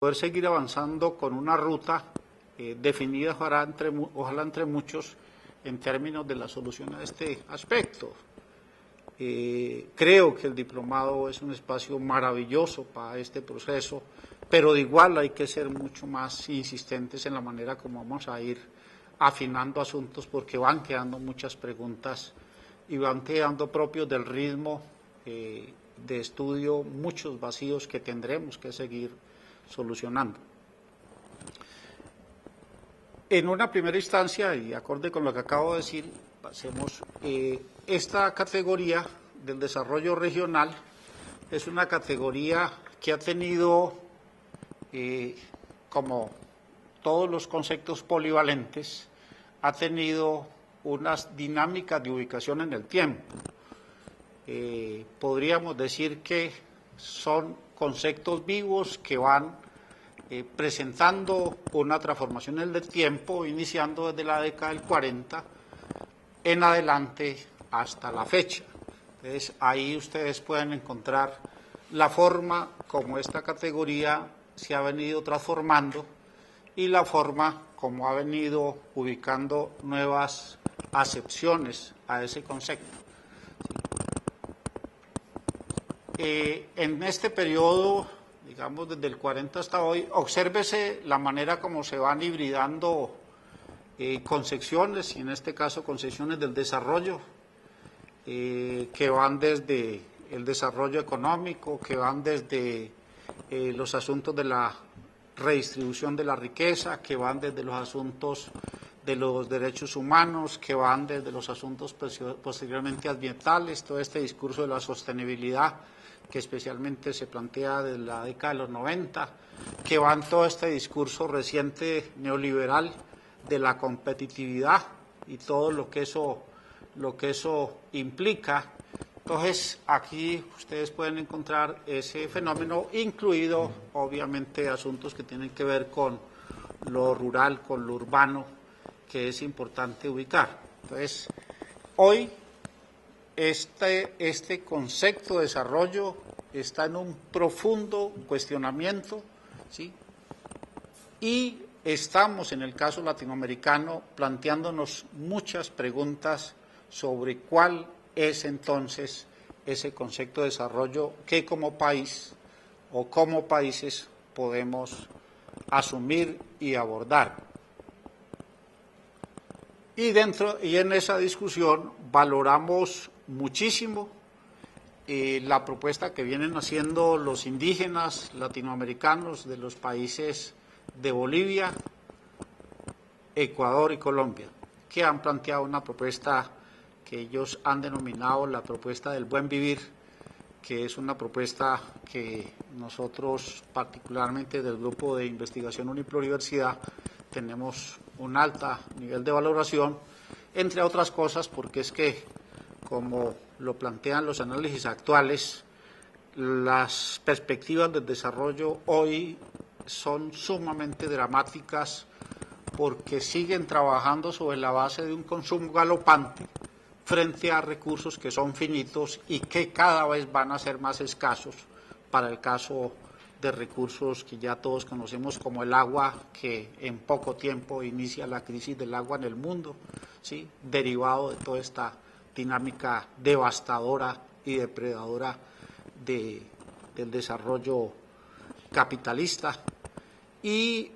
poder seguir avanzando con una ruta definida, ojalá entre muchos, en términos de la solución a este aspecto. Creo que el diplomado es un espacio maravilloso para este proceso, pero de igual hay que ser mucho más insistentes en la manera como vamos a ir afinando asuntos, porque van quedando muchas preguntas y van quedando propios del ritmo de estudio muchos vacíos que tendremos que seguir solucionando. En una primera instancia, y acorde con lo que acabo de decir, pasemos, esta categoría del desarrollo regional es una categoría que ha tenido, como todos los conceptos polivalentes, ha tenido unas dinámicas de ubicación en el tiempo. Podríamos decir que son conceptos vivos que van presentando una transformación en el tiempo, iniciando desde la década del 40 en adelante hasta la fecha. Entonces, ahí ustedes pueden encontrar la forma como esta categoría se ha venido transformando y la forma como ha venido ubicando nuevas acepciones a ese concepto. En este periodo, digamos desde el 40 hasta hoy, obsérvese la manera como se van hibridando concepciones, y en este caso concepciones del desarrollo, que van desde el desarrollo económico, que van desde los asuntos de la redistribución de la riqueza, que van desde los asuntos de los derechos humanos, que van desde los asuntos posteriormente ambientales, todo este discurso de la sostenibilidad que especialmente se plantea desde la década de los 90, que van todo este discurso reciente neoliberal de la competitividad y todo lo que eso implica. Entonces, aquí ustedes pueden encontrar ese fenómeno, incluido, obviamente, asuntos que tienen que ver con lo rural, con lo urbano, que es importante ubicar. Entonces, hoy este concepto de desarrollo está en un profundo cuestionamiento, ¿sí? Y estamos, en el caso latinoamericano, planteándonos muchas preguntas sobre cuál es entonces ese concepto de desarrollo que como país o como países podemos asumir y abordar. Y en esa discusión valoramos muchísimo la propuesta que vienen haciendo los indígenas latinoamericanos de los países de Bolivia, Ecuador y Colombia, que han planteado una propuesta que ellos han denominado la propuesta del buen vivir, que es una propuesta que nosotros, particularmente del Grupo de Investigación Unipluriversidad, tenemos un alto nivel de valoración, entre otras cosas porque es que, como lo plantean los análisis actuales, las perspectivas del desarrollo hoy son sumamente dramáticas porque siguen trabajando sobre la base de un consumo galopante frente a recursos que son finitos y que cada vez van a ser más escasos para el caso de recursos que ya todos conocemos como el agua, que en poco tiempo inicia la crisis del agua en el mundo, ¿sí? Derivado de toda esta dinámica devastadora y depredadora del desarrollo capitalista. Y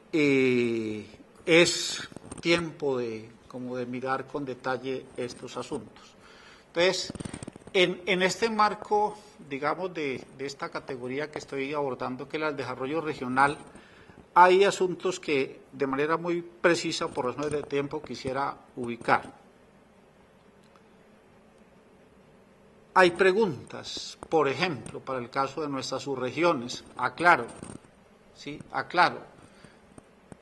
es tiempo de mirar con detalle estos asuntos. Entonces, en este marco, digamos, de esta categoría que estoy abordando, que es el desarrollo regional, hay asuntos que de manera muy precisa, por razones de tiempo, quisiera ubicar. Hay preguntas, por ejemplo, para el caso de nuestras subregiones, aclaro, ¿sí? Aclaro.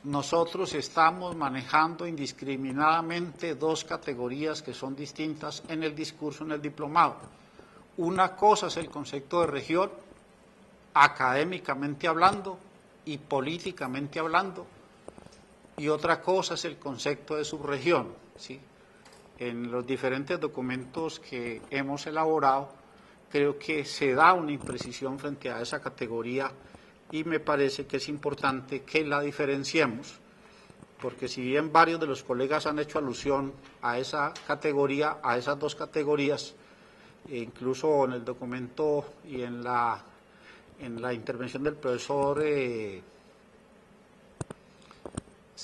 Nosotros estamos manejando indiscriminadamente dos categorías que son distintas en el discurso, en el diplomado. Una cosa es el concepto de región, académicamente hablando y políticamente hablando, y otra cosa es el concepto de subregión, ¿sí? En los diferentes documentos que hemos elaborado, creo que se da una imprecisión frente a esa categoría y me parece que es importante que la diferenciemos, porque si bien varios de los colegas han hecho alusión a esa categoría, a esas dos categorías, incluso en el documento y en la intervención del profesor, se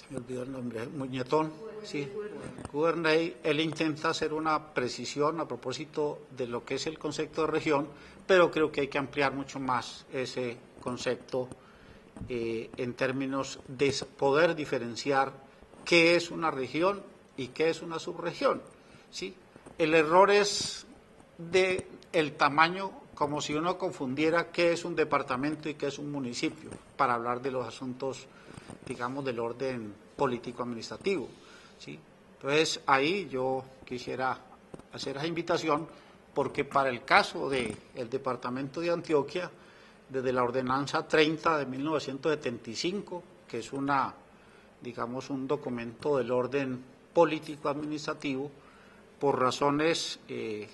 me olvidó el nombre, Muñetón, sí, Gubernay, él intenta hacer una precisión a propósito de lo que es el concepto de región, pero creo que hay que ampliar mucho más ese concepto en términos de poder diferenciar qué es una región y qué es una subregión, ¿sí? El error es del tamaño, como si uno confundiera qué es un departamento y qué es un municipio, para hablar de los asuntos, digamos, del orden político-administrativo, ¿sí? Entonces, ahí yo quisiera hacer esa invitación, porque para el caso del departamento de Antioquia, desde la ordenanza 30 de 1975, que es digamos, un documento del orden político-administrativo, por razones de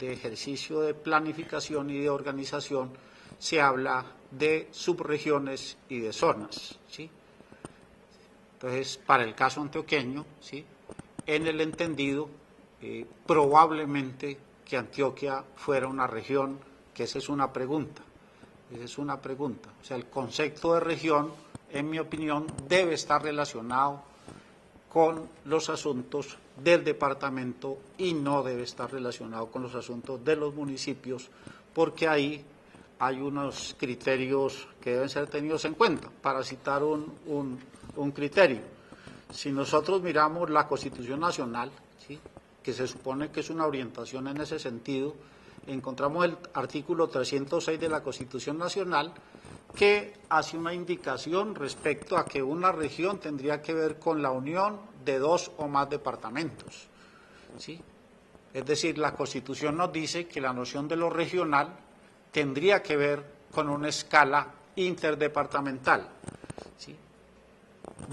ejercicio de planificación y de organización, se habla de subregiones y de zonas, ¿sí? Entonces, para el caso antioqueño, ¿sí?, en el entendido, probablemente que Antioquia fuera una región, que esa es una pregunta. Esa es una pregunta. O sea, el concepto de región, en mi opinión, debe estar relacionado con los asuntos del departamento y no debe estar relacionado con los asuntos de los municipios, porque ahí hay unos criterios que deben ser tenidos en cuenta. Para citar un criterio, si nosotros miramos la Constitución Nacional, ¿sí?, que se supone que es una orientación en ese sentido, encontramos el artículo 306 de la Constitución Nacional, que hace una indicación respecto a que una región tendría que ver con la unión de dos o más departamentos, ¿sí? Es decir, la Constitución nos dice que la noción de lo regional tendría que ver con una escala interdepartamental, ¿sí?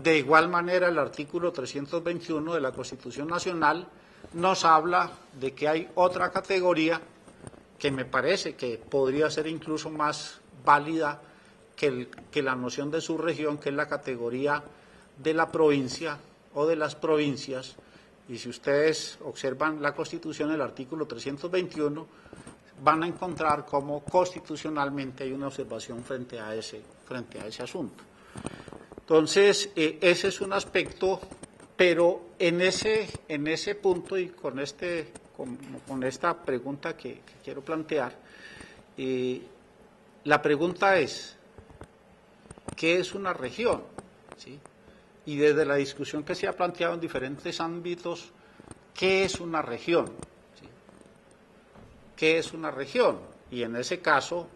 De igual manera, el artículo 321 de la Constitución Nacional nos habla de que hay otra categoría que me parece que podría ser incluso más válida que la noción de subregión, que es la categoría de la provincia o de las provincias. Y si ustedes observan la Constitución, el artículo 321, van a encontrar cómo constitucionalmente hay una observación frente a ese asunto. Entonces, ese es un aspecto, pero en ese punto y con esta pregunta que quiero plantear, la pregunta es, ¿qué es una región? ¿Sí? Y desde la discusión que se ha planteado en diferentes ámbitos, ¿qué es una región? ¿Sí? ¿Qué es una región? Y en ese caso,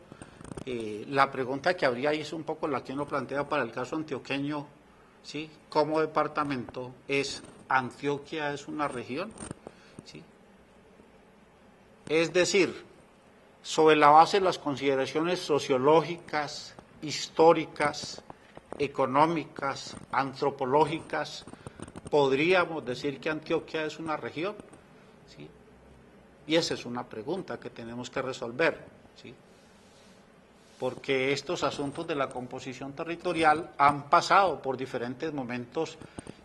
la pregunta que habría ahí es un poco la que uno plantea para el caso antioqueño, ¿sí?, como departamento, es ¿Antioquia es una región? ¿Sí? Es decir, sobre la base de las consideraciones sociológicas, históricas, económicas, antropológicas, ¿podríamos decir que Antioquia es una región? ¿Sí? Y esa es una pregunta que tenemos que resolver, ¿sí?, porque estos asuntos de la composición territorial han pasado por diferentes momentos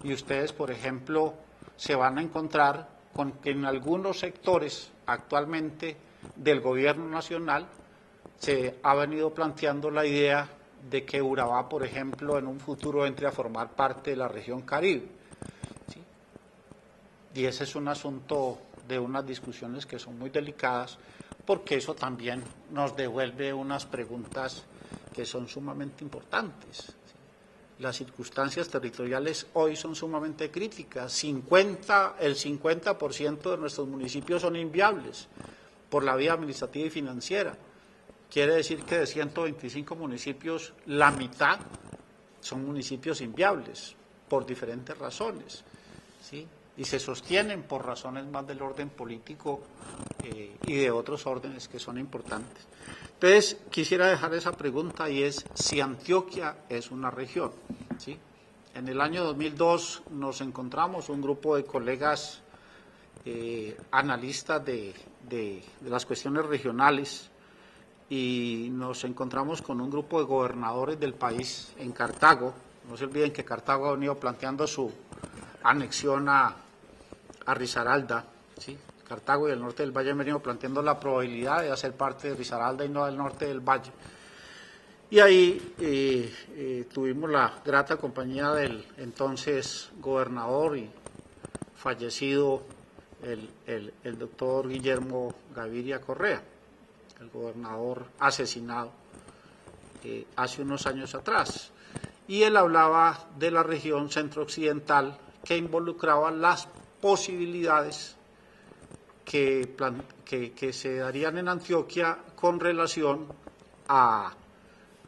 y ustedes, por ejemplo, se van a encontrar con que en algunos sectores actualmente del gobierno nacional se ha venido planteando la idea de que Urabá, por ejemplo, en un futuro entre a formar parte de la región Caribe, ¿sí? Y ese es un asunto de unas discusiones que son muy delicadas, porque eso también nos devuelve unas preguntas que son sumamente importantes, ¿sí? Las circunstancias territoriales hoy son sumamente críticas. El 50% de nuestros municipios son inviables por la vía administrativa y financiera. Quiere decir que de 125 municipios, la mitad son municipios inviables por diferentes razones, ¿sí?, y se sostienen por razones más del orden político y de otros órdenes que son importantes. Entonces, quisiera dejar esa pregunta y es si Antioquia es una región, ¿sí? En el año 2002 nos encontramos un grupo de colegas analistas de las cuestiones regionales y nos encontramos con un grupo de gobernadores del país en Cartago. No se olviden que Cartago ha venido planteando su anexión a Risaralda, ¿sí? Cartago y el norte del valle han venido planteando la probabilidad de hacer parte de Risaralda y no del norte del valle. Y ahí tuvimos la grata compañía del entonces gobernador y fallecido el doctor Guillermo Gaviria Correa, el gobernador asesinado hace unos años atrás. Y él hablaba de la región centro-occidental que involucraba las posibilidades que se darían en Antioquia con relación a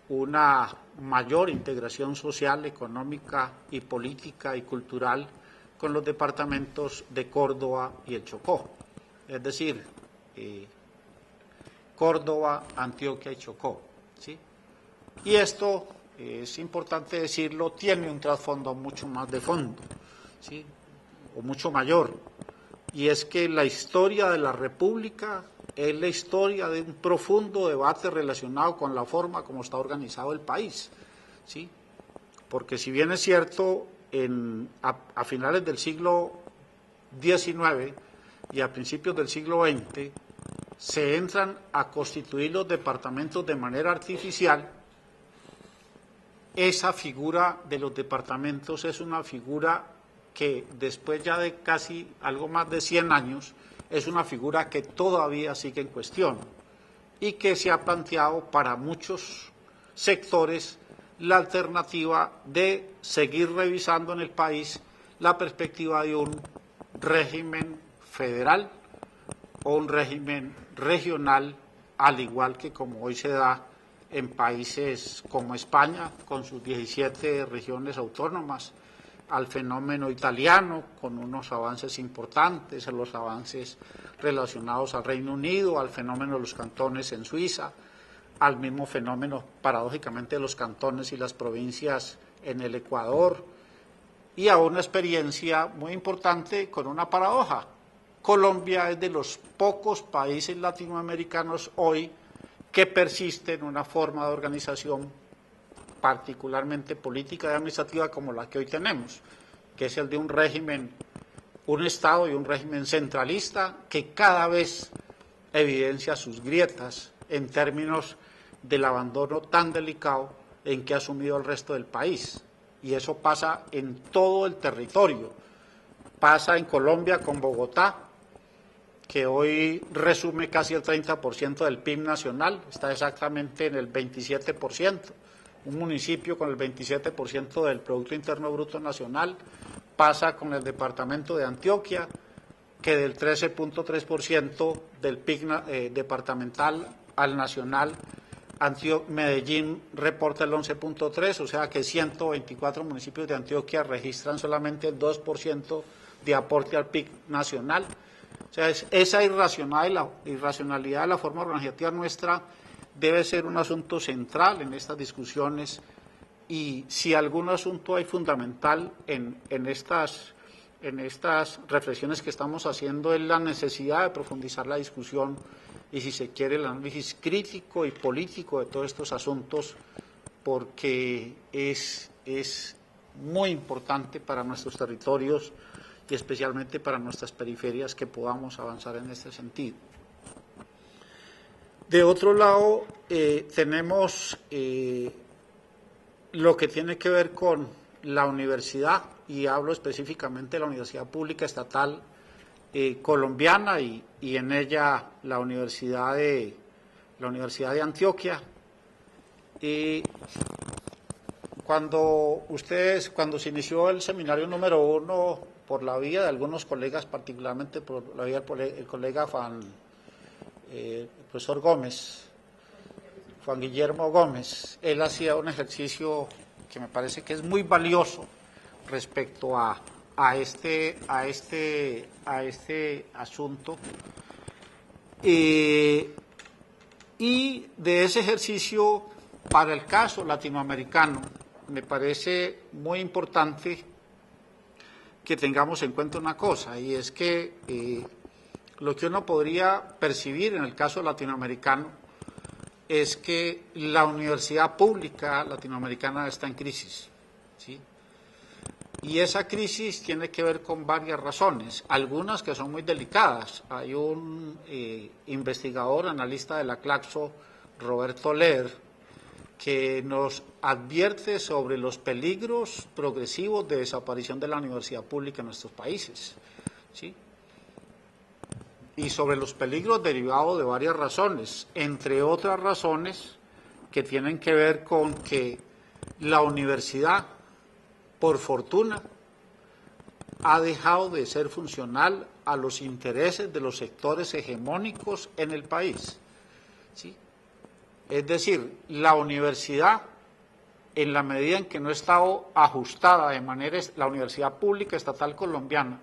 una mayor integración social, económica y política y cultural con los departamentos de Córdoba y el Chocó, es decir, Córdoba, Antioquia y Chocó, ¿sí? Y esto, es importante decirlo, tiene un trasfondo mucho más de fondo, ¿sí? O mucho mayor, y es que la historia de la República es la historia de un profundo debate relacionado con la forma como está organizado el país, ¿sí? Porque si bien es cierto, a finales del siglo XIX y a principios del siglo XX se entran a constituir los departamentos de manera artificial, esa figura de los departamentos es una figura que después ya de casi algo más de 100 años es una figura que todavía sigue en cuestión y que se ha planteado para muchos sectores la alternativa de seguir revisando en el país la perspectiva de un régimen federal o un régimen regional, al igual que como hoy se da en países como España, con sus 17 regiones autónomas, al fenómeno italiano, con unos avances importantes, a los avances relacionados al Reino Unido, al fenómeno de los cantones en Suiza, al mismo fenómeno, paradójicamente, de los cantones y las provincias en el Ecuador, y a una experiencia muy importante con una paradoja. Colombia es de los pocos países latinoamericanos hoy que persisten en una forma de organización particularmente política y administrativa como la que hoy tenemos, que es el de un régimen, un Estado y un régimen centralista que cada vez evidencia sus grietas en términos del abandono tan delicado en que ha asumido el resto del país. Y eso pasa en todo el territorio. Pasa en Colombia con Bogotá, que hoy resume casi el 30% del PIB nacional, está exactamente en el 27%. Un municipio con el 27% del Producto Interno Bruto Nacional. Pasa con el departamento de Antioquia, que del 13.3% del PIB departamental al nacional, Medellín reporta el 11.3%, o sea que 124 municipios de Antioquia registran solamente el 2% de aporte al PIB nacional. O sea, esa irracionalidad de la forma organizativa nuestra debe ser un asunto central en estas discusiones, y si algún asunto hay fundamental en estas reflexiones que estamos haciendo es la necesidad de profundizar la discusión y, si se quiere, el análisis crítico y político de todos estos asuntos, porque es muy importante para nuestros territorios y especialmente para nuestras periferias que podamos avanzar en este sentido. De otro lado, tenemos lo que tiene que ver con la universidad, y hablo específicamente de la Universidad Pública Estatal colombiana y en ella la Universidad de Antioquia. Cuando se inició el seminario número 1, por la vía de algunos colegas, particularmente por la vía del colega profesor Gómez, Juan Guillermo Gómez, él hacía un ejercicio que me parece que es muy valioso respecto a este asunto, y de ese ejercicio para el caso latinoamericano me parece muy importante que tengamos en cuenta una cosa, y es que lo que uno podría percibir en el caso latinoamericano es que la universidad pública latinoamericana está en crisis, ¿sí? Y esa crisis tiene que ver con varias razones, algunas que son muy delicadas. Hay un investigador, analista de la Claxo, Roberto Ler, que nos advierte sobre los peligros progresivos de desaparición de la universidad pública en nuestros países, ¿sí? Y sobre los peligros derivados de varias razones, entre otras razones que tienen que ver con que la universidad, por fortuna, ha dejado de ser funcional a los intereses de los sectores hegemónicos en el país, ¿sí? Es decir, la universidad, en la medida en que no está ajustada de manera, la universidad pública estatal colombiana,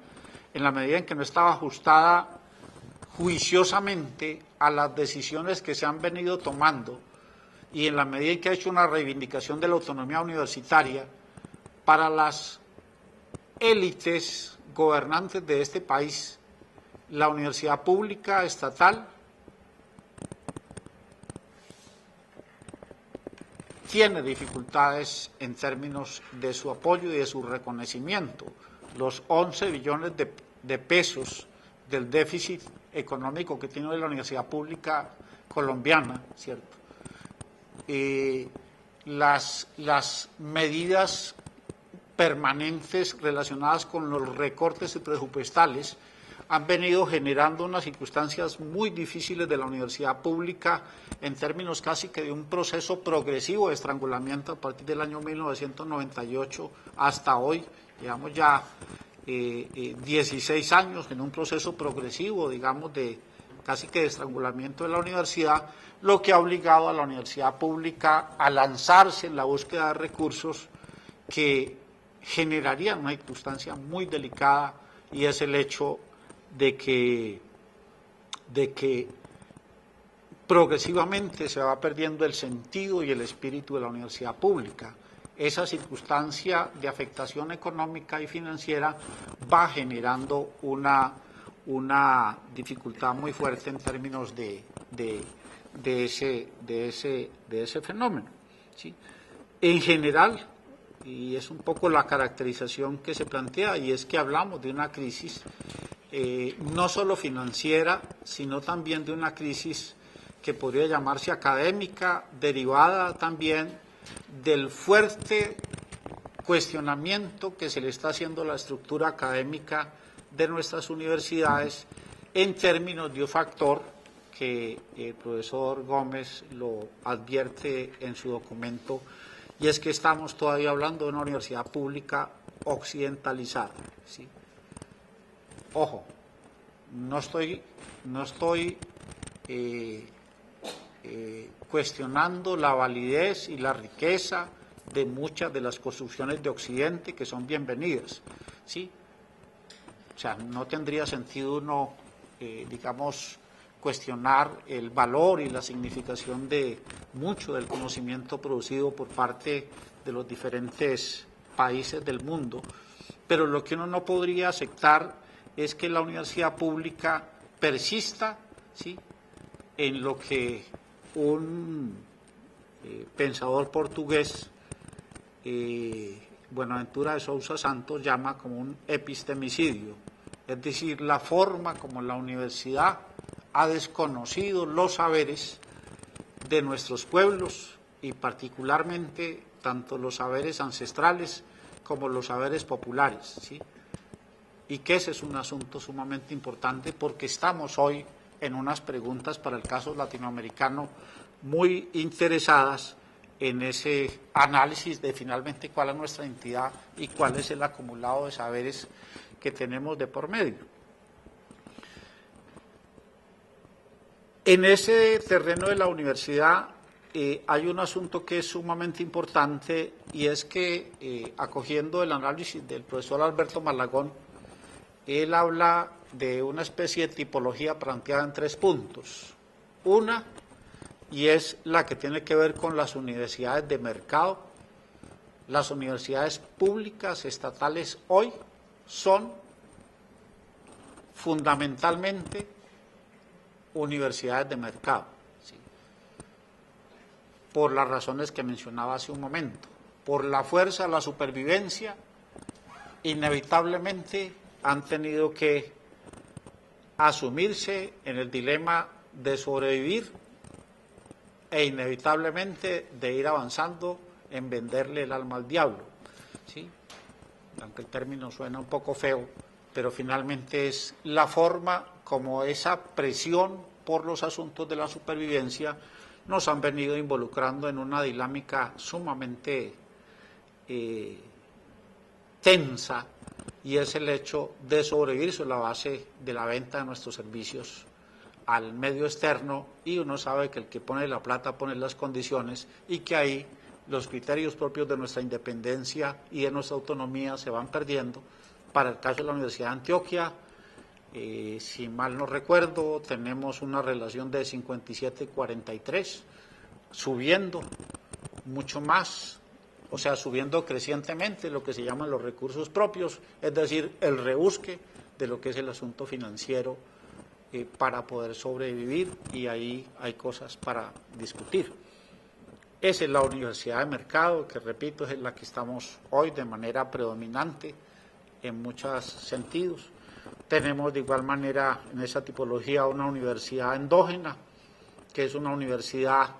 en la medida en que no estaba ajustada juiciosamente a las decisiones que se han venido tomando y en la medida en que ha hecho una reivindicación de la autonomía universitaria para las élites gobernantes de este país, la universidad pública estatal tiene dificultades en términos de su apoyo y de su reconocimiento. Los 11 billones de pesos del déficit económico que tiene la universidad pública colombiana, ¿cierto? Las medidas permanentes relacionadas con los recortes presupuestales han venido generando unas circunstancias muy difíciles de la universidad pública en términos casi que de un proceso progresivo de estrangulamiento a partir del año 1998 hasta hoy. Llevamos ya 16 años en un proceso progresivo, digamos, de casi que de estrangulamiento de la universidad, lo que ha obligado a la universidad pública a lanzarse en la búsqueda de recursos que generarían una circunstancia muy delicada, y es el hecho de que progresivamente se va perdiendo el sentido y el espíritu de la universidad pública. Esa circunstancia de afectación económica y financiera va generando una dificultad muy fuerte en términos de ese fenómeno, ¿sí? En general, y es un poco la caracterización que se plantea, y es que hablamos de una crisis no solo financiera, sino también de una crisis que podría llamarse académica, derivada también del fuerte cuestionamiento que se le está haciendo a la estructura académica de nuestras universidades en términos de un factor que el profesor Gómez lo advierte en su documento, y es que estamos todavía hablando de una universidad pública occidentalizada, ¿sí? Ojo, no estoy cuestionando la validez y la riqueza de muchas de las construcciones de Occidente, que son bienvenidas, ¿sí? O sea, no tendría sentido uno, digamos, cuestionar el valor y la significación de mucho del conocimiento producido por parte de los diferentes países del mundo, pero lo que uno no podría aceptar es que la universidad pública persista, ¿sí?, en lo que un pensador portugués, Buenaventura de Sousa Santos, llama como un epistemicidio, es decir, la forma como la universidad ha desconocido los saberes de nuestros pueblos, y particularmente tanto los saberes ancestrales como los saberes populares, ¿sí? Y que ese es un asunto sumamente importante, porque estamos hoy en unas preguntas para el caso latinoamericano muy interesadas en ese análisis de finalmente cuál es nuestra identidad y cuál es el acumulado de saberes que tenemos de por medio. En ese terreno de la universidad hay un asunto que es sumamente importante, y es que, acogiendo el análisis del profesor Alberto Malagón, él habla de una especie de tipología planteada en 3 puntos. Una, y es la que tiene que ver con las universidades de mercado. Las universidades públicas estatales hoy son fundamentalmente universidades de mercado, ¿sí? por las razones que mencionaba hace un momento. Por la fuerza de la supervivencia, inevitablemente han tenido que asumirse en el dilema de sobrevivir e inevitablemente de ir avanzando en venderle el alma al diablo, ¿sí? Aunque el término suena un poco feo, pero finalmente es la forma como esa presión por los asuntos de la supervivencia nos han venido involucrando en una dinámica sumamente tensa, y es el hecho de sobrevivir sobre la base de la venta de nuestros servicios al medio externo, y uno sabe que el que pone la plata pone las condiciones, y que ahí los criterios propios de nuestra independencia y de nuestra autonomía se van perdiendo. Para el caso de la Universidad de Antioquia, si mal no recuerdo, tenemos una relación de 57-43, subiendo mucho más, o sea, subiendo crecientemente lo que se llaman los recursos propios, es decir, el rebusque de lo que es el asunto financiero para poder sobrevivir, y ahí hay cosas para discutir. Esa es la universidad de mercado, que repito, es la que estamos hoy de manera predominante en muchos sentidos. Tenemos de igual manera en esa tipología una universidad endógena, que es una universidad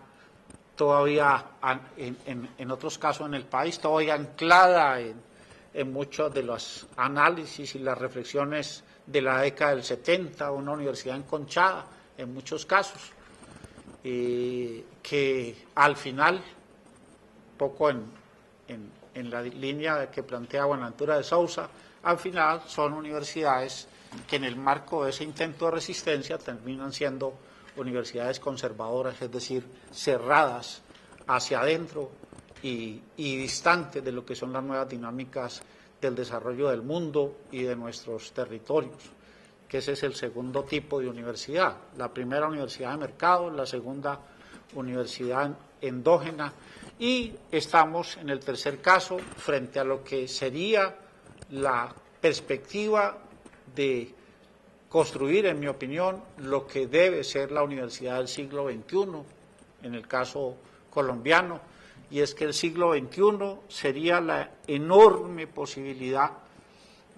todavía, en otros casos en el país, todavía anclada en muchos de los análisis y las reflexiones de la década del 70, una universidad enconchada en muchos casos, que al final, poco en la línea que plantea Buenaventura de Sousa, al final son universidades que en el marco de ese intento de resistencia terminan siendo universidades conservadoras, es decir, cerradas hacia adentro y distantes de lo que son las nuevas dinámicas del desarrollo del mundo y de nuestros territorios, que ese es el segundo tipo de universidad. La primera, universidad de mercado; la segunda, universidad endógena, y estamos en el tercer caso frente a lo que sería la perspectiva de construir, en mi opinión, lo que debe ser la universidad del siglo XXI, en el caso colombiano, y es que el siglo XXI sería la enorme posibilidad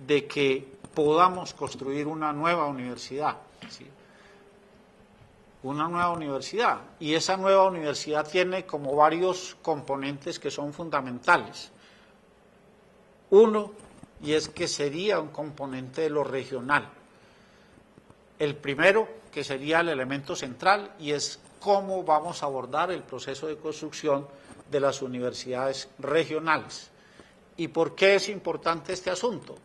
de que podamos construir una nueva universidad, ¿sí? Una nueva universidad, y esa nueva universidad tiene como varios componentes que son fundamentales. Uno, y es que sería un componente de lo regional. El primero, que sería el elemento central, y es cómo vamos a abordar el proceso de construcción de las universidades regionales. ¿Y por qué es importante este asunto?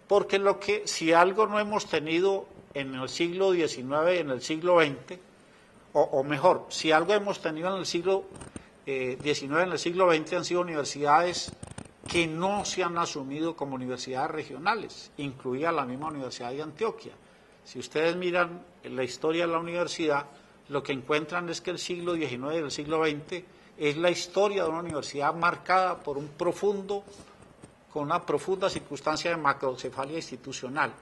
Porque si algo no hemos tenido en el siglo XIX y en el siglo XX, o mejor, si algo hemos tenido en el siglo XIX y en el siglo XX, han sido universidades que no se han asumido como universidades regionales, incluida la misma Universidad de Antioquia. Si ustedes miran la historia de la universidad, lo que encuentran es que el siglo XIX y el siglo XX es la historia de una universidad marcada por con una profunda circunstancia de macrocefalia institucional,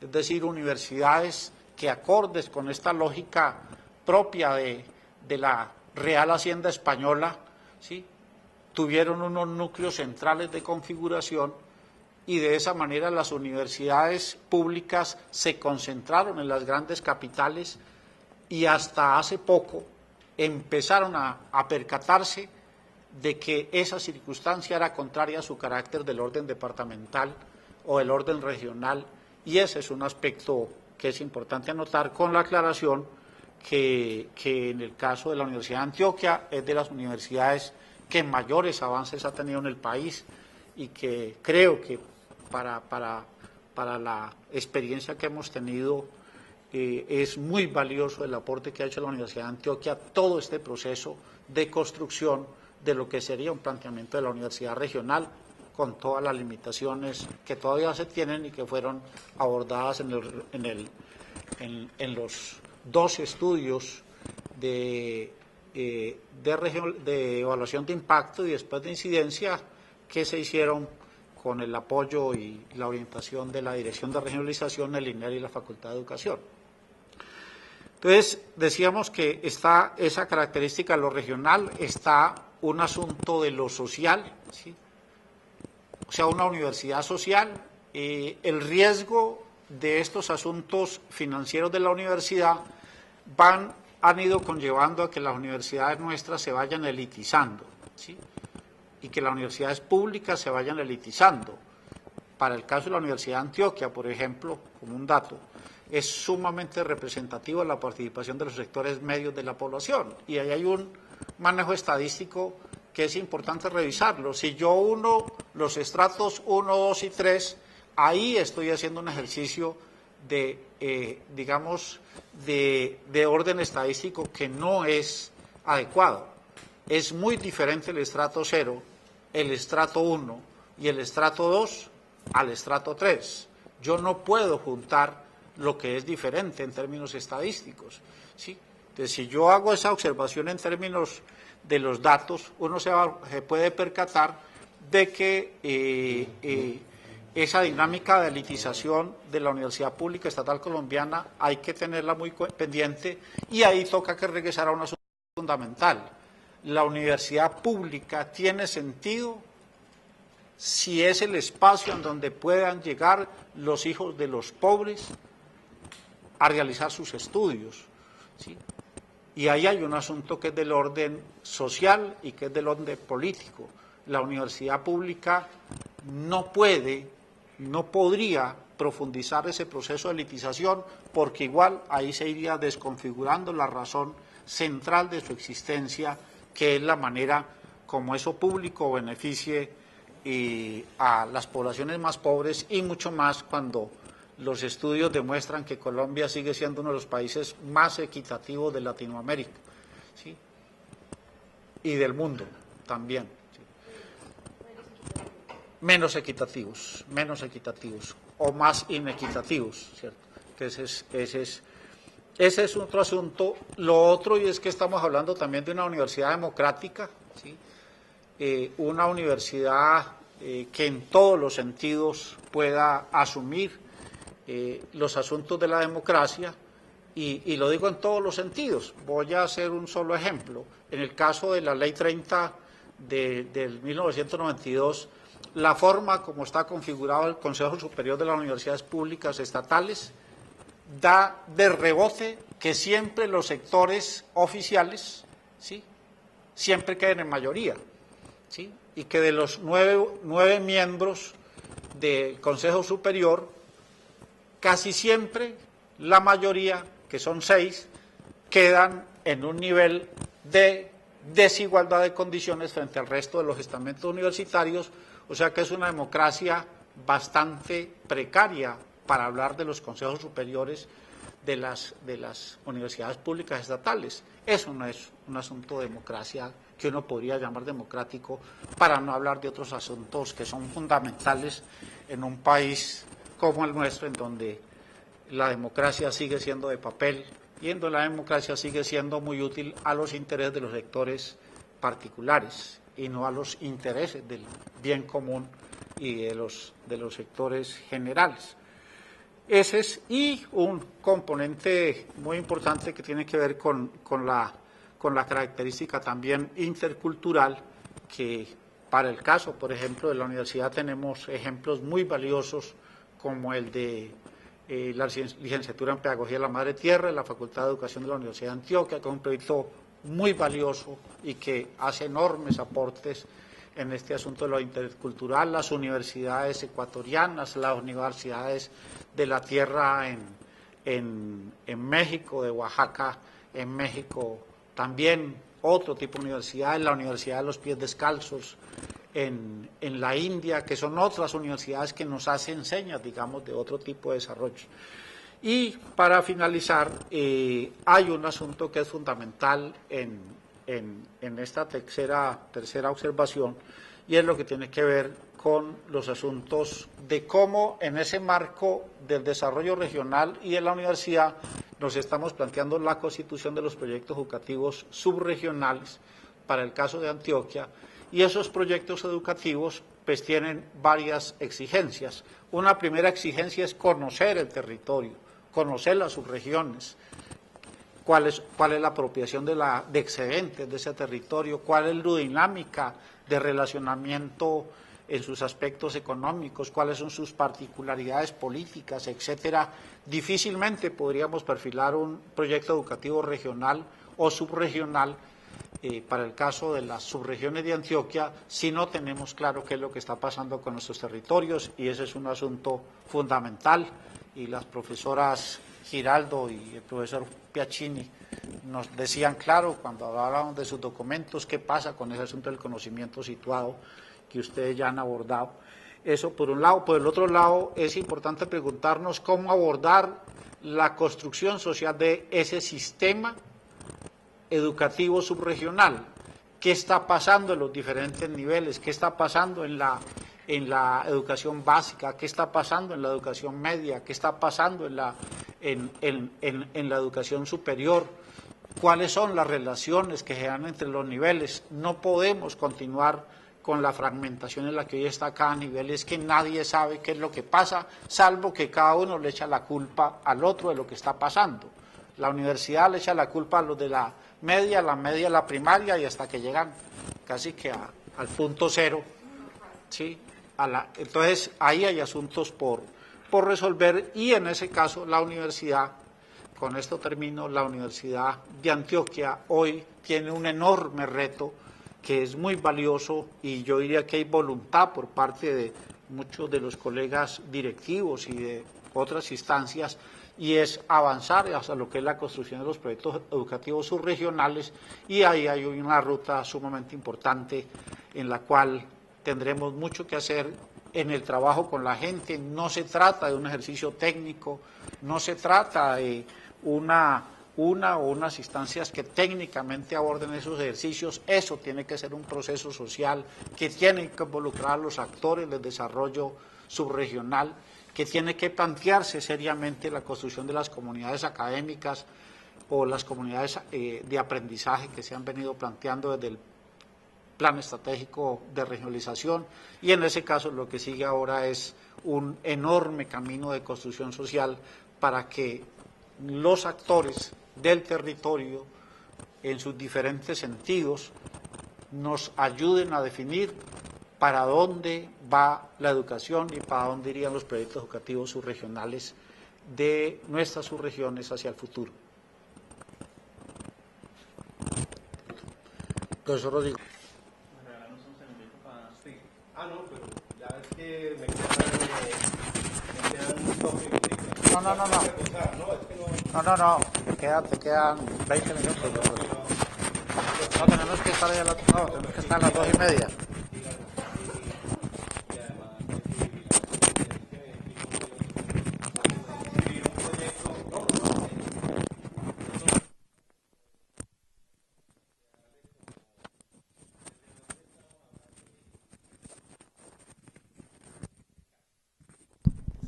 es decir, universidades que, acordes con esta lógica propia de la Real Hacienda Española, ¿sí?, tuvieron unos núcleos centrales de configuración, y de esa manera las universidades públicas se concentraron en las grandes capitales, y hasta hace poco empezaron a percatarse de que esa circunstancia era contraria a su carácter del orden departamental o del orden regional, y ese es un aspecto que es importante anotar, con la aclaración que en el caso de la Universidad de Antioquia es de las universidades que mayores avances ha tenido en el país, y que creo que para la experiencia que hemos tenido es muy valioso el aporte que ha hecho la Universidad de Antioquia, todo este proceso de construcción de lo que sería un planteamiento de la universidad regional, con todas las limitaciones que todavía se tienen y que fueron abordadas en los dos estudios de evaluación de impacto y después de incidencia que se hicieron con el apoyo y la orientación de la Dirección de Regionalización, el INER y la Facultad de Educación. Entonces, decíamos que está esa característica de lo regional, está un asunto de lo social, ¿sí? O sea, una universidad social, el riesgo de estos asuntos financieros de la universidad han ido conllevando a que las universidades nuestras se vayan elitizando, ¿sí? Y que las universidades públicas se vayan elitizando. Para el caso de la Universidad de Antioquia, por ejemplo, como un dato, es sumamente representativo la participación de los sectores medios de la población. Y ahí hay un manejo estadístico que es importante revisarlo. Si yo uno los estratos 1, 2 y 3, ahí estoy haciendo un ejercicio de, digamos, de orden estadístico que no es adecuado. Es muy diferente el estrato 0, el estrato 1 y el estrato 2 al estrato 3. Yo no puedo juntar lo que es diferente en términos estadísticos, ¿sí? Entonces, si yo hago esa observación en términos de los datos, uno se puede percatar de que esa dinámica de elitización de la Universidad Pública Estatal Colombiana hay que tenerla muy pendiente, y ahí toca que regresar a un asunto fundamental. La universidad pública tiene sentido si es el espacio en donde puedan llegar los hijos de los pobres a realizar sus estudios, ¿sí? Y ahí hay un asunto que es del orden social y que es del orden político. La universidad pública no podría profundizar ese proceso de elitización, porque igual ahí se iría desconfigurando la razón central de su existencia, que es la manera como eso público beneficie a las poblaciones más pobres, y mucho más cuando los estudios demuestran que Colombia sigue siendo uno de los países más equitativos de Latinoamérica, ¿sí? Y del mundo también, ¿sí? Menos equitativos o más inequitativos, ¿cierto? Que ese es otro asunto. Lo otro, y es que estamos hablando también de una universidad democrática, ¿sí? Una universidad que en todos los sentidos pueda asumir los asuntos de la democracia, y lo digo en todos los sentidos. Voy a hacer un solo ejemplo. En el caso de la Ley 30 del 1992, la forma como está configurado el Consejo Superior de las Universidades Públicas Estatales da de rebote que siempre los sectores oficiales, ¿sí?, siempre queden en mayoría, ¿sí?, y que de los nueve miembros del Consejo Superior, casi siempre la mayoría, que son 6, quedan en un nivel de desigualdad de condiciones frente al resto de los estamentos universitarios. O sea que es una democracia bastante precaria para hablar de los consejos superiores de las universidades públicas estatales. Eso no es un asunto de democracia que uno podría llamar democrático, para no hablar de otros asuntos que son fundamentales en un país como el nuestro, en donde la democracia sigue siendo de papel y en donde la democracia sigue siendo muy útil a los intereses de los sectores particulares y no a los intereses del bien común y de los sectores generales. Ese es, y un componente muy importante que tiene que ver con la característica también intercultural, que para el caso, por ejemplo, de la universidad tenemos ejemplos muy valiosos como el de la licenciatura en Pedagogía de la Madre Tierra, en la Facultad de Educación de la Universidad de Antioquia, que es un proyecto muy valioso y que hace enormes aportes en este asunto de lo intercultural. Las universidades ecuatorianas, las universidades de la tierra en México, de Oaxaca, en México también, otro tipo de universidades, la Universidad de los Pies Descalzos en la India, que son otras universidades que nos hacen señas, digamos, de otro tipo de desarrollo. Y para finalizar, hay un asunto que es fundamental en esta tercera observación, y es lo que tiene que ver con los asuntos de cómo en ese marco del desarrollo regional y de la universidad nos estamos planteando la constitución de los proyectos educativos subregionales para el caso de Antioquia, y esos proyectos educativos pues tienen varias exigencias. Una primera exigencia es conocer el territorio, conocer las subregiones, cuál es la apropiación de excedentes de ese territorio, cuál es la dinámica de relacionamiento en sus aspectos económicos, cuáles son sus particularidades políticas, etcétera. Difícilmente podríamos perfilar un proyecto educativo regional o subregional para el caso de las subregiones de Antioquia si no tenemos claro qué es lo que está pasando con nuestros territorios, y ese es un asunto fundamental, y las profesoras Giraldo y el profesor Piacchini nos decían claro cuando hablábamos de sus documentos qué pasa con ese asunto del conocimiento situado que ustedes ya han abordado. Eso por un lado. Por el otro lado, es importante preguntarnos cómo abordar la construcción social de ese sistema educativo subregional. ¿Qué está pasando en los diferentes niveles? ¿Qué está pasando en la educación básica? ¿Qué está pasando en la educación media? ¿Qué está pasando en la educación superior? ¿Cuáles son las relaciones que se dan entre los niveles? No podemos continuar con la fragmentación en la que hoy está cada nivel, es que nadie sabe qué es lo que pasa, salvo que cada uno le echa la culpa al otro de lo que está pasando. La universidad le echa la culpa a los de la media, la primaria, y hasta que llegan casi que al punto cero, ¿sí? Entonces, ahí hay asuntos por resolver, y en ese caso la universidad, con esto termino, la Universidad de Antioquia hoy tiene un enorme reto que es muy valioso, y yo diría que hay voluntad por parte de muchos de los colegas directivos y de otras instancias, y es avanzar hacia lo que es la construcción de los proyectos educativos subregionales, y ahí hay una ruta sumamente importante en la cual tendremos mucho que hacer en el trabajo con la gente. No se trata de un ejercicio técnico, no se trata de una o unas instancias que técnicamente aborden esos ejercicios. Eso tiene que ser un proceso social que tiene que involucrar a los actores del desarrollo subregional, que tiene que plantearse seriamente la construcción de las comunidades académicas o las comunidades de aprendizaje que se han venido planteando desde el plan estratégico de regionalización, y en ese caso lo que sigue ahora es un enorme camino de construcción social para que los actores del territorio en sus diferentes sentidos nos ayuden a definir para dónde va la educación y para dónde irían los proyectos educativos subregionales de nuestras subregiones hacia el futuro. Profesor Rodrigo. No, pero ya es que me quedan 2 minutos. No, te quedan 20 minutos. No, tenemos que estar ahí tenemos que estar a las 2:30.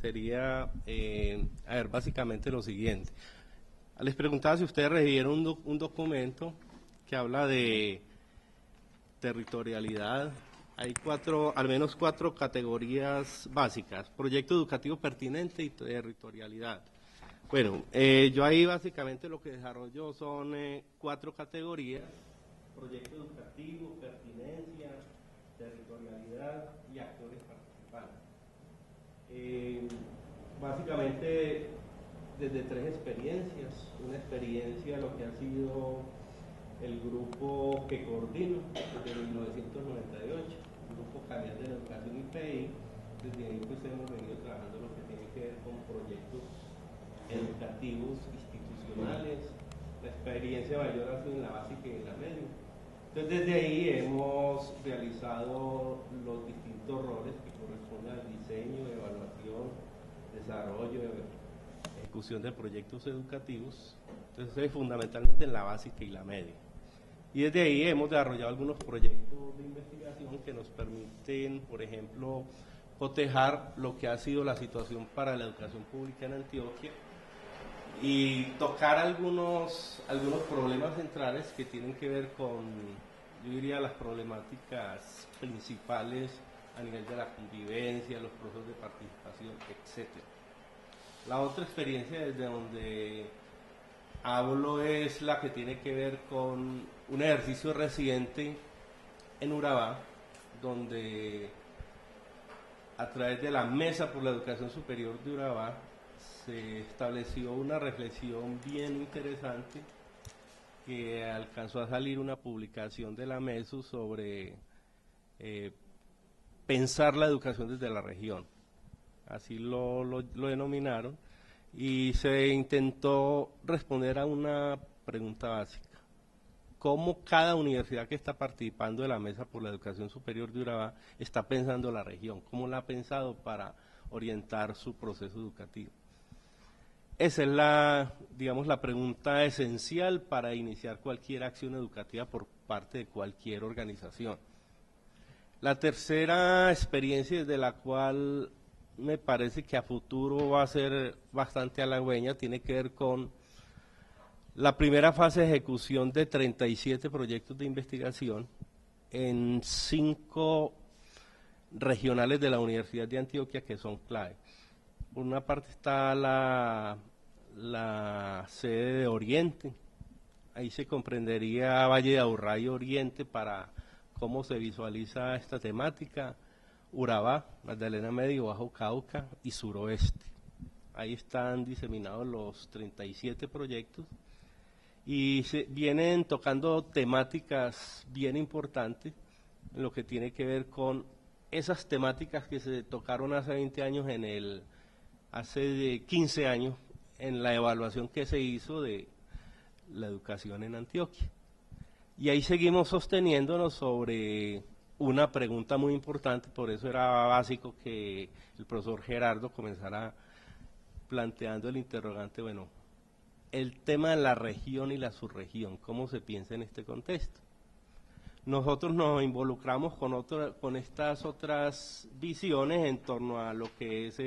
Sería, básicamente lo siguiente. Les preguntaba si ustedes recibieron un documento que habla de territorialidad. Hay al menos cuatro categorías básicas: proyecto educativo pertinente y territorialidad. Bueno, yo ahí básicamente lo que desarrollo son 4 categorías: proyecto educativo, pertinencia, territorialidad y actores participantes. Básicamente desde 3 experiencias. Una experiencia, lo que ha sido el grupo que coordino desde 1998, el grupo Canal de la Educación IPI. Desde ahí pues hemos venido trabajando lo que tiene que ver con proyectos educativos institucionales. La experiencia mayor ha sido en la básica y en la media. Entonces desde ahí hemos realizado los distintos roles que corresponden al diseño, evaluación, desarrollo, ejecución de proyectos educativos. Entonces fundamentalmente en la básica y la media. Y desde ahí hemos desarrollado algunos proyectos de investigación que nos permiten, por ejemplo, cotejar lo que ha sido la situación para la educación pública en Antioquia y tocar algunos problemas centrales que tienen que ver con, yo diría, las problemáticas principales a nivel de la convivencia, los procesos de participación, etc. La otra experiencia desde donde hablo es la que tiene que ver con un ejercicio reciente en Urabá, donde a través de la Mesa por la Educación Superior de Urabá se estableció una reflexión bien interesante que alcanzó a salir una publicación de la MESU sobre pensar la educación desde la región, así lo denominaron, y se intentó responder a una pregunta básica: ¿cómo cada universidad que está participando de la Mesa por la Educación Superior de Urabá está pensando la región? ¿Cómo la ha pensado para orientar su proceso educativo? Esa es la pregunta esencial para iniciar cualquier acción educativa por parte de cualquier organización. La tercera experiencia de la cual me parece que a futuro va a ser bastante halagüeña tiene que ver con la primera fase de ejecución de 37 proyectos de investigación en 5 regionales de la Universidad de Antioquia que son clave. Por una parte está la sede de Oriente, ahí se comprendería Valle de Aburrá y Oriente para cómo se visualiza esta temática, Urabá, Magdalena Medio, Bajo Cauca y Suroeste. Ahí están diseminados los 37 proyectos y se vienen tocando temáticas bien importantes en lo que tiene que ver con esas temáticas que se tocaron hace 20 años hace 15 años en la evaluación que se hizo de la educación en Antioquia. Y ahí seguimos sosteniéndonos sobre una pregunta muy importante, por eso era básico que el profesor Gerardo comenzara planteando el interrogante, bueno, el tema de la región y la subregión, ¿cómo se piensa en este contexto? Nosotros nos involucramos con estas otras visiones en torno a lo que es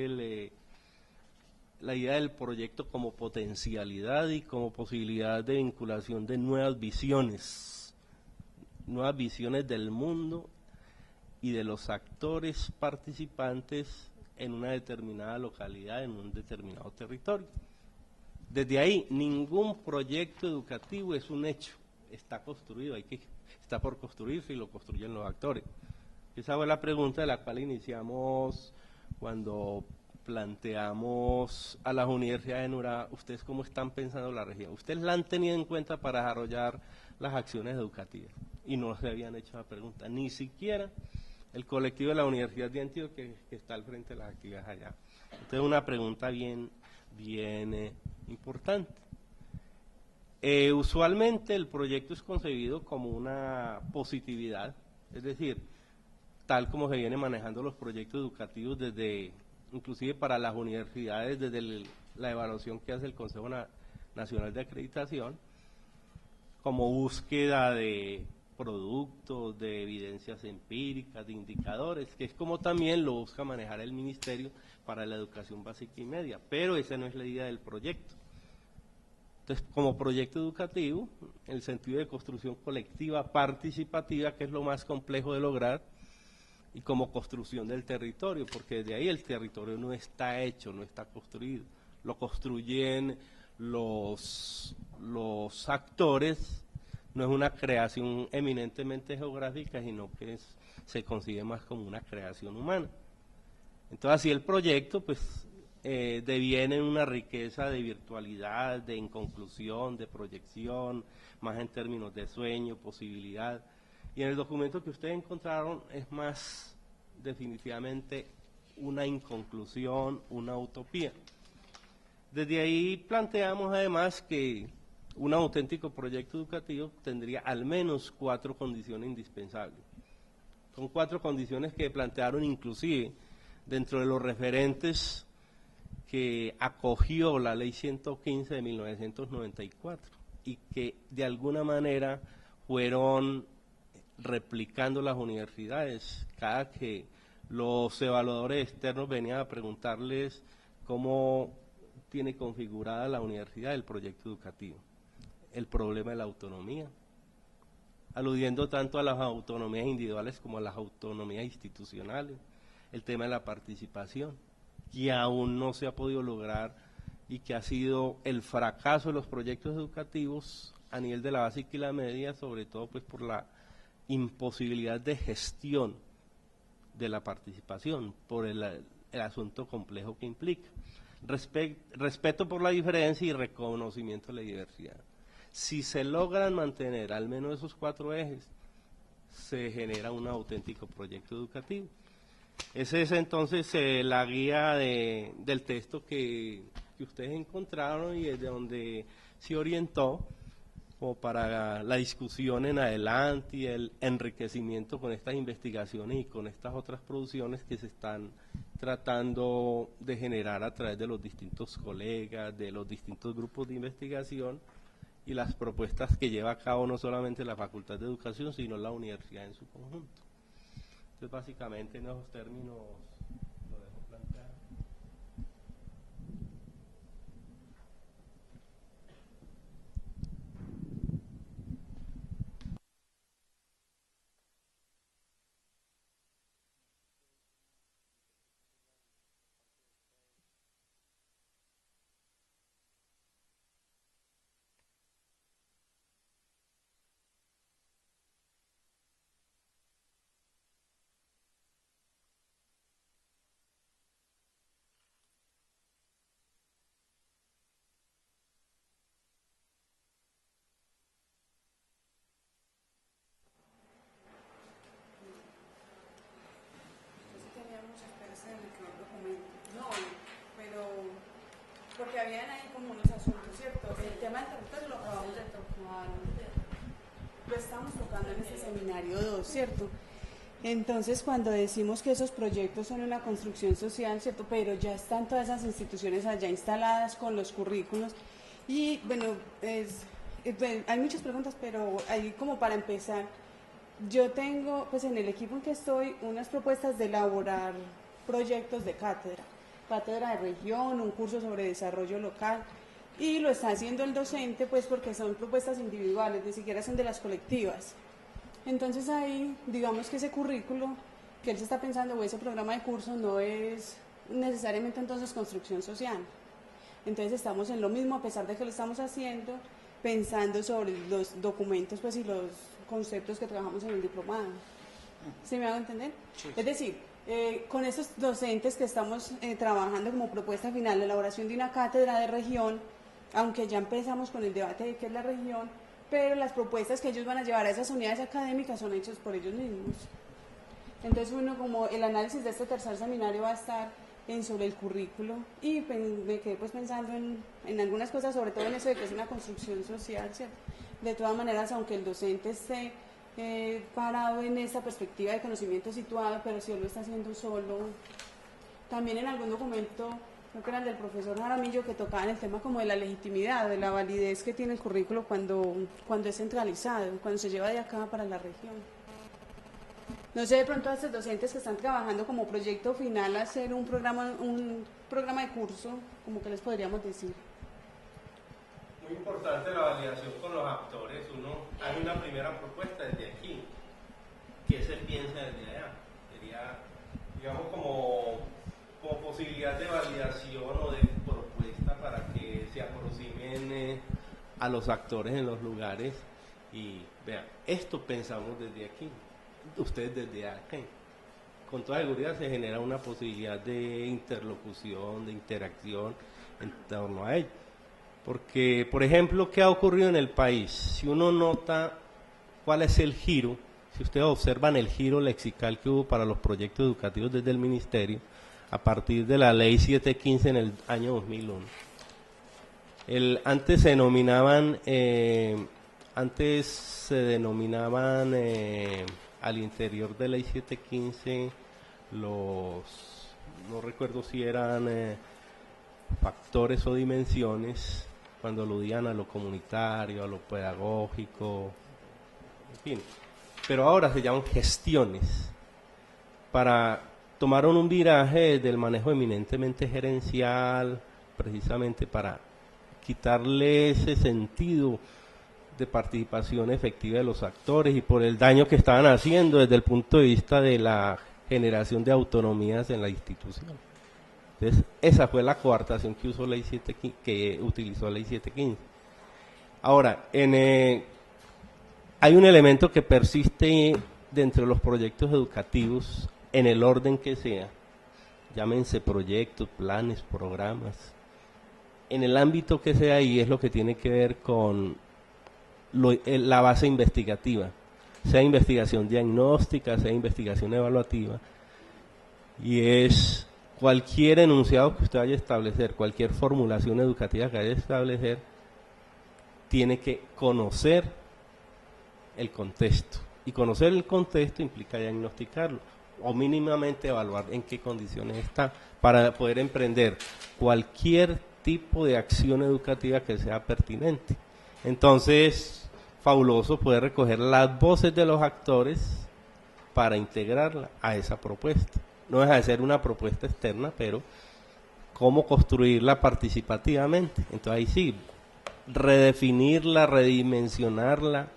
la idea del proyecto como potencialidad y como posibilidad de vinculación de nuevas visiones del mundo y de los actores participantes en una determinada localidad, en un determinado territorio. Desde ahí, ningún proyecto educativo es un hecho, está construido, está por construirse y lo construyen los actores. Esa fue la pregunta de la cual iniciamos cuando planteamos a las universidades en Urabá: ¿ustedes cómo están pensando la región? ¿Ustedes la han tenido en cuenta para desarrollar las acciones educativas? Y no se habían hecho la pregunta, ni siquiera el colectivo de la Universidad de Antioquia que está al frente de las actividades allá. Entonces, una pregunta bien importante. Usualmente el proyecto es concebido como una positividad, es decir, tal como se viene manejando los proyectos educativos inclusive para las universidades, desde la evaluación que hace el Consejo Nacional de Acreditación, como búsqueda de productos, de evidencias empíricas, de indicadores, que es como también lo busca manejar el Ministerio para la Educación Básica y Media, pero esa no es la idea del proyecto. Entonces, como proyecto educativo, el sentido de construcción colectiva, participativa, que es lo más complejo de lograr, y como construcción del territorio, porque desde ahí el territorio no está hecho, no está construido, lo construyen los actores, no es una creación eminentemente geográfica, sino que se concibe más como una creación humana. Entonces, así el proyecto, pues, deviene en una riqueza de virtualidad, de inconclusión, de proyección, más en términos de sueño, posibilidad. Y en el documento que ustedes encontraron es más definitivamente una inconclusión, una utopía. Desde ahí planteamos además que un auténtico proyecto educativo tendría al menos 4 condiciones indispensables. Son 4 condiciones que plantearon inclusive dentro de los referentes que acogió la Ley 115 de 1994 y que de alguna manera fueron replicando las universidades. Cada que los evaluadores externos venían a preguntarles cómo tiene configurada la universidad el proyecto educativo, el problema de la autonomía, aludiendo tanto a las autonomías individuales como a las autonomías institucionales, el tema de la participación, que aún no se ha podido lograr y que ha sido el fracaso de los proyectos educativos a nivel de la básica y la media, sobre todo pues por la imposibilidad de gestión de la participación, por el asunto complejo que implica. Respeto por la diferencia y reconocimiento de la diversidad. Si se logran mantener al menos esos 4 ejes, se genera un auténtico proyecto educativo. Esa es entonces la guía del texto que ustedes encontraron y desde donde se orientó como para la discusión en adelante y el enriquecimiento con estas investigaciones y con estas otras producciones que se están tratando de generar a través de los distintos colegas, de los distintos grupos de investigación y las propuestas que lleva a cabo no solamente la Facultad de Educación, sino la universidad en su conjunto. Entonces, básicamente, en esos términos lo dejo planteado. Porque habían ahí como unos asuntos, ¿cierto? El tema del territorio lo acabamos de tocar, lo estamos tocando en este seminario 2, ¿cierto? Entonces, cuando decimos que esos proyectos son una construcción social, ¿cierto? Pero ya están todas esas instituciones allá instaladas con los currículos y, bueno, hay muchas preguntas, pero ahí como para empezar, yo tengo, pues en el equipo en que estoy, unas propuestas de elaborar proyectos de cátedra de región, un curso sobre desarrollo local, y lo está haciendo el docente pues porque son propuestas individuales, ni siquiera son de las colectivas. Entonces ahí, digamos que ese currículo que él se está pensando o ese programa de curso no es necesariamente entonces construcción social. Entonces estamos en lo mismo a pesar de que lo estamos haciendo, pensando sobre los documentos pues y los conceptos que trabajamos en el diplomado. ¿Sí me hago entender? Sí. Es decir, con esos docentes que estamos trabajando como propuesta final, la elaboración de una cátedra de región, aunque ya empezamos con el debate de qué es la región, pero las propuestas que ellos van a llevar a esas unidades académicas son hechas por ellos mismos. Entonces uno como el análisis de este tercer seminario va a estar sobre el currículo y me quedé pues pensando en algunas cosas, sobre todo en eso de que es una construcción social, ¿cierto? De todas maneras, aunque el docente esté parado en esta perspectiva de conocimiento situado, pero si él lo está haciendo solo. También en algún documento, creo que era el del profesor Jaramillo, que tocaba en el tema como de la legitimidad, de la validez que tiene el currículo cuando es centralizado, cuando se lleva de acá para la región. No sé, de pronto a estos docentes que están trabajando como proyecto final hacer un programa de curso, como que les podríamos decir. Muy importante la validación con los actores. Hay una primera propuesta desde aquí, que se piensa desde allá. Sería, digamos, como posibilidad de validación o de propuesta para que se aproximen a los actores en los lugares y vean, esto pensamos desde aquí, ustedes desde acá. Con toda seguridad se genera una posibilidad de interlocución, de interacción en torno a ello. Porque, por ejemplo, ¿qué ha ocurrido en el país? Si uno nota cuál es el giro, si ustedes observan el giro lexical que hubo para los proyectos educativos desde el Ministerio, a partir de la Ley 715 en el año 2001. Antes se denominaban al interior de la Ley 715 no recuerdo si eran factores o dimensiones, cuando aludían a lo comunitario, a lo pedagógico, en fin. Pero ahora se llaman gestiones. Tomaron un viraje del manejo eminentemente gerencial, precisamente para quitarle ese sentido de participación efectiva de los actores y por el daño que estaban haciendo desde el punto de vista de la generación de autonomías en la institución. Entonces, esa fue la coartación que usó ley 715, que utilizó ley 715. Ahora, hay un elemento que persiste dentro de los proyectos educativos, en el orden que sea, llámense proyectos, planes, programas, en el ámbito que sea, y es lo que tiene que ver con la base investigativa, sea investigación diagnóstica, sea investigación evaluativa, y es cualquier enunciado que usted vaya a establecer, cualquier formulación educativa que vaya a establecer, tiene que conocer el contexto, y conocer el contexto implica diagnosticarlo, o mínimamente evaluar en qué condiciones está, para poder emprender cualquier tipo de acción educativa que sea pertinente. Entonces, fabuloso poder recoger las voces de los actores para integrarla a esa propuesta. No deja de ser una propuesta externa, pero cómo construirla participativamente. Entonces ahí sí, redefinirla, redimensionarla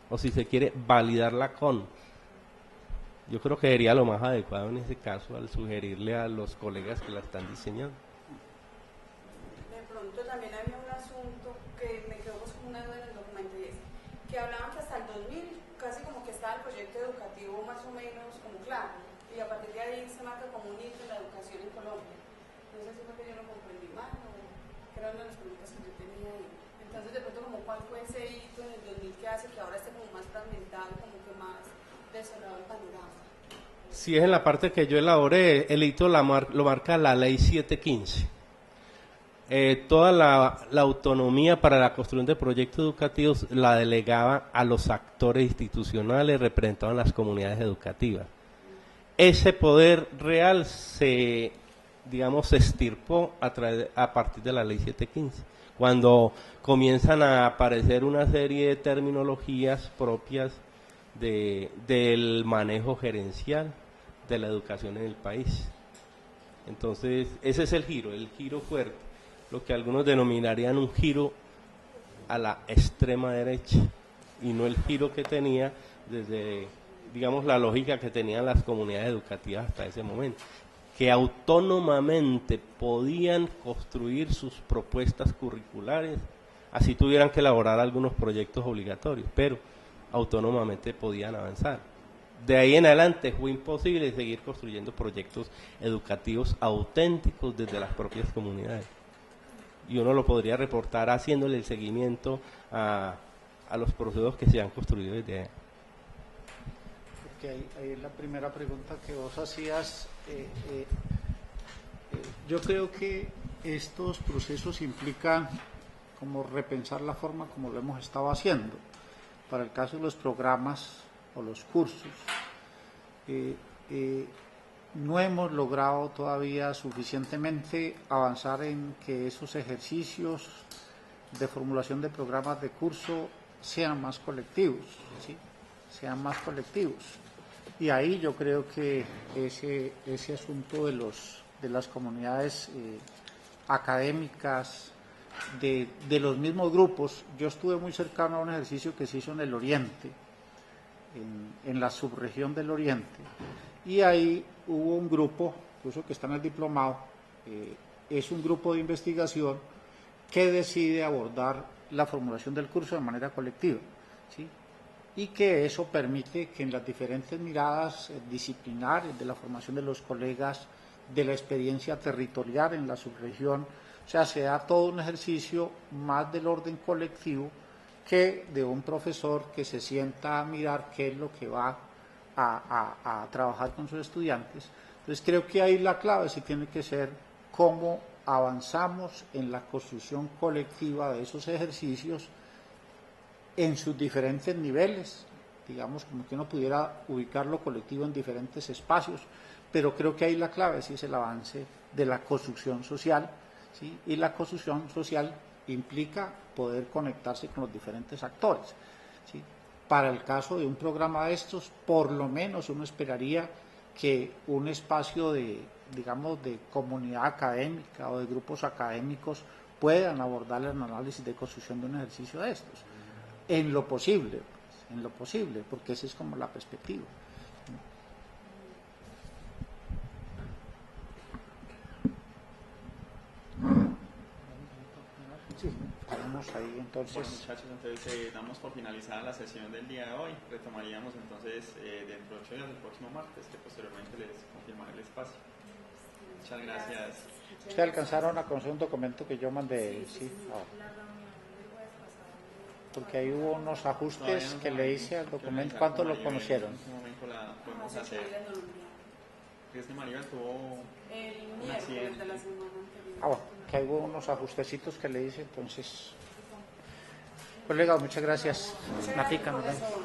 o si se quiere, validarla Yo creo que sería lo más adecuado en ese caso al sugerirle a los colegas que la están diseñando. De pronto también había un asunto que me quedó con una duda en el documento, y es que hablaban que hasta el 2000 casi como que estaba el proyecto educativo más o menos como claro, y a partir de ahí se marca como un hito en la educación en Colombia. No sé si fue que yo lo comprendí mal o que era una de las preguntas que yo tenía ahí. Entonces, de pronto, como ¿cuál fue ese hito en el 2000 que hace que ahora esté como más fragmentado, como que más desolado el panorama? Si es en la parte que yo elaboré, el hito lo marca la ley 715. Toda la autonomía para la construcción de proyectos educativos la delegaba a los actores institucionales representados en las comunidades educativas. Ese poder real se estirpó a partir de la ley 715, cuando comienzan a aparecer una serie de terminologías propias del manejo gerencial de la educación en el país. Entonces, ese es el giro fuerte, lo que algunos denominarían un giro a la extrema derecha, y no el giro que tenía desde, la lógica que tenían las comunidades educativas hasta ese momento, que autónomamente podían construir sus propuestas curriculares, así tuvieran que elaborar algunos proyectos obligatorios, pero autónomamente podían avanzar. De ahí en adelante fue imposible seguir construyendo proyectos educativos auténticos desde las propias comunidades. Y uno lo podría reportar haciéndole el seguimiento a los procesos que se han construido desde ahí. Porque ahí la primera pregunta que vos hacías, yo creo que estos procesos implican como repensar la forma como lo hemos estado haciendo. Para el caso de los programas o los cursos, no hemos logrado todavía suficientemente avanzar en que esos ejercicios de formulación de programas de curso sean más colectivos, ¿sí? Sean más colectivos. Y ahí yo creo que ese asunto de las comunidades académicas, de los mismos grupos, yo estuve muy cercano a un ejercicio que se hizo en el Oriente, en la subregión del Oriente, y ahí hubo un grupo, incluso que está en el diplomado, es un grupo de investigación que decide abordar la formulación del curso de manera colectiva, ¿sí? Y que eso permite que en las diferentes miradas disciplinares de la formación de los colegas, de la experiencia territorial en la subregión, o sea, se da todo un ejercicio más del orden colectivo que de un profesor que se sienta a mirar qué es lo que va a trabajar con sus estudiantes. Entonces creo que ahí la clave sí tiene que ser cómo avanzamos en la construcción colectiva de esos ejercicios en sus diferentes niveles, como que uno pudiera ubicar lo colectivo en diferentes espacios, pero creo que ahí la clave sí es el avance de la construcción social, ¿sí? Y la construcción social implica poder conectarse con los diferentes actores, ¿sí? Para el caso de un programa de estos, por lo menos uno esperaría que un espacio de comunidad académica o de grupos académicos puedan abordar el análisis de construcción de un ejercicio de estos, en lo posible, porque esa es como la perspectiva. Sí, estamos ahí Bueno, entonces. muchachos, entonces damos por finalizada la sesión del día de hoy. Retomaríamos entonces dentro de 8 días, el próximo martes, que posteriormente les confirmaré el espacio. Muchas gracias. ¿Ustedes alcanzaron a conocer un documento que yo mandé? Sí. Porque ahí hubo unos ajustes que le hice al documento. ¿Cuánto lo conocieron? En este momento la podemos hacer. ¿Crees que Maribel tuvo El un miércoles accidente? de la semana anterior. Bueno, que ahí hubo unos ajustecitos que le hice, entonces. Colega, muchas gracias. Muchas Natica, gracias nos por vemos. eso.